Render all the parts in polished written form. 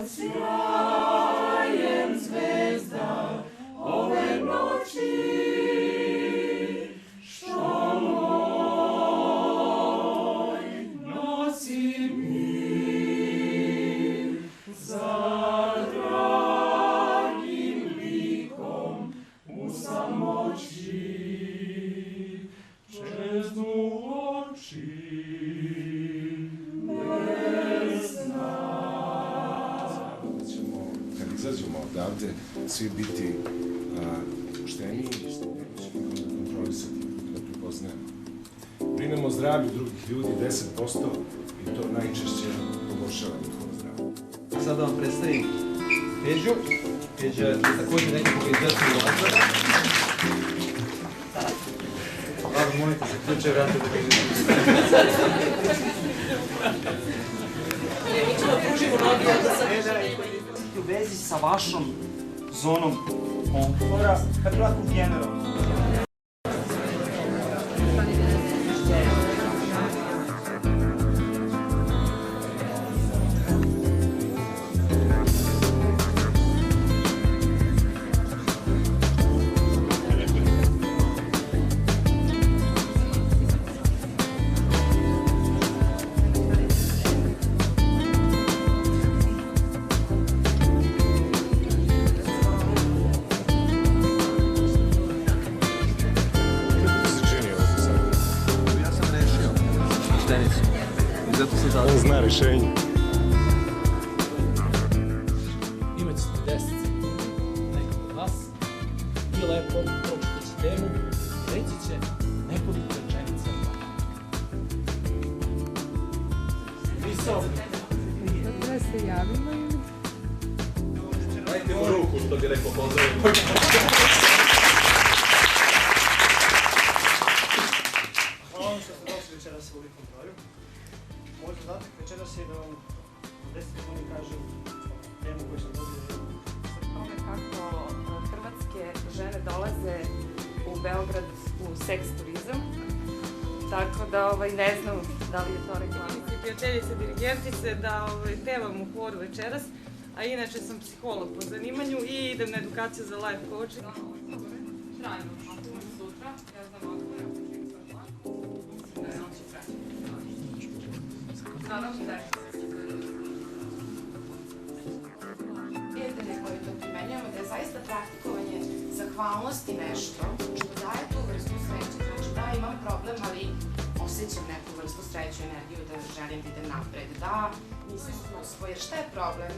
pod sjajem zvezda ove noći, što moj nosi mir za dragim likom u samoći, čeznu oči. Izađemo odavde, svi biti pošteniji, kontrolisati, da prepoznajemo. Brinemo o zdravlju drugih ljudi, 10%, i to najčešće pogoršava njihovo zdravlje. Sad da vam predstavim Peđu. Peđa je također neki koji izvršuje odbora. Dobro, molite se, ključe vrata da vidite. Mi ćemo pružimo nogi onda sa u vezi sa vašom zonom komfora, kako lako generalno. On zna rešenje. Imat ćete 10 sekundi, neko od vas, i lepo pročitaći temu, reći će nekoliko rečenica od toga. Visok. Da se javimo ili? Dajte mu ruku, što bi rekao pozdravim. Hvala vam što ste došli večeras u ovom broju. Moj zadatak večeras je da vam u 10 sekundi kažem temu koju sam dobio. Tome kako hrvatske žene dolaze u Beograd u seks turizam. Tako da ne znam da li je to reklama. Prijateljice, dirigentice, da pevam u horu večeras, a inače sam psiholog po zanimanju i idem na edukaciju za life coaching. Trajno, sutra, ja znam odgovor. Pitanje koje to primenjujemo da je zaista praktikovanje zahvalnosti nešto što daje tu vrstu sreće. Znači da imam problem, ali osjećam neku vrstu sreću, energiju da želim da idem napred, da nisam usvoje. Jer šta je problem?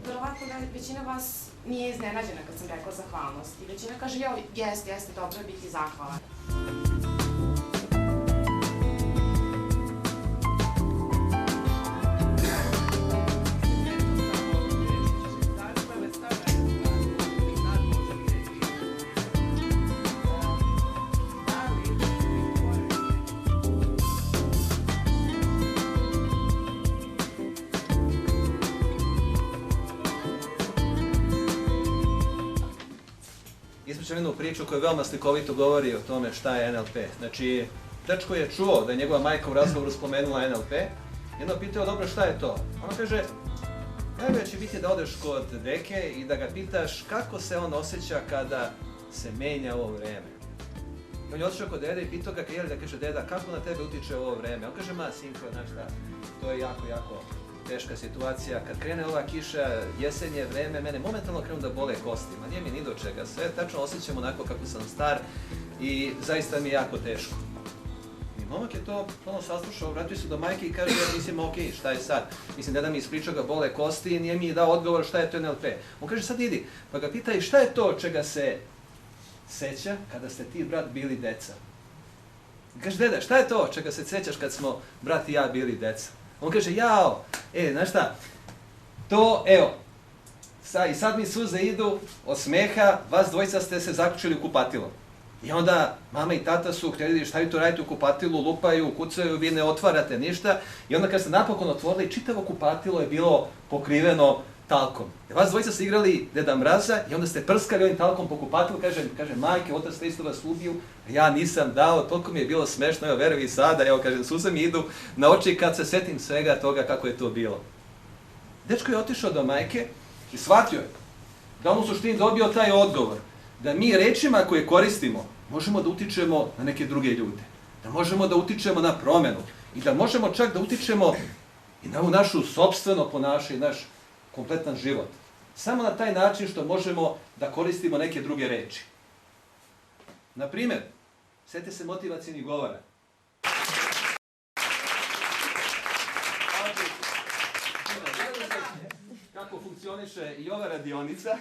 Verovatno većina vas nije iznenađena kad sam rekla zahvalnost. I većina kaže, jeste, dobro je biti zahvalan. Ispričam jednu priču koja veoma slikovito govori o tome šta je NLP. Znači, dečko je čuo da je njegova majka u razgovoru spomenula NLP. Jedno pitao, dobro, šta je to? Ona kaže, najbolje će biti da odeš kod deke i da ga pitaš kako se on osjeća kada se menja ovo vreme. I on je otišao kod dede i pitao ga, da kaže, deda, kako na tebe utiče ovo vreme? On kaže, ma, sinko, znaš šta, to je jako teška situacija. Kad krene ova kiša, jesenje vreme, mene momentalno krenu da bole kosti. Ma nije mi ni do čega, sve tačno osjećam onako kako sam star i zaista mi je jako teško. I momak je to saslušao, vratio se do majke i kaže, mislim, okej, šta je sad? Mislim, deda mi ispričao ga bole kosti i nije mi dao odgovor šta je to NLP. On kaže, sad idi, pa ga pitaj šta je to čega se seća kada ste ti, brat, bili deca? I kaže, deda, šta je to čega se sećaš kad smo, brat i ja, bili deca? On kaže, jao, znaš šta, to, evo, i sad mi suze idu od smeha, vas dvojica ste se zaključili u kupatilo. I onda mama i tata su htjeli šta vi to radite u kupatilu, lupaju, kucaju, vi ne otvarate ništa. I onda kad ste napokon otvorili, čitavo kupatilo je bilo pokriveno talkom. Vas dvojica ste igrali Deda Mraza i onda ste prskali ovim talkom po kupatilu, kaže, majke, otac ste isto vas ubiju, a ja nisam dao, toliko mi je bilo smešno, evo, veruj i sada, evo, kažem, suze mi idu na oči kad se setim svega toga kako je to bilo. Dečko je otišao do majke i shvatio je da on u suštini dobio taj odgovor, da mi rečima koje koristimo možemo da utičemo na neke druge ljude, da možemo da utičemo na promenu i da možemo čak da utičemo i na ovu našu sopstveno ponašanje, naš kompletan život. Samo na taj način što možemo da koristimo neke druge reči. Naprimjer, sjetite se motivacijnih govora. Kako funkcioniše i ova radionica.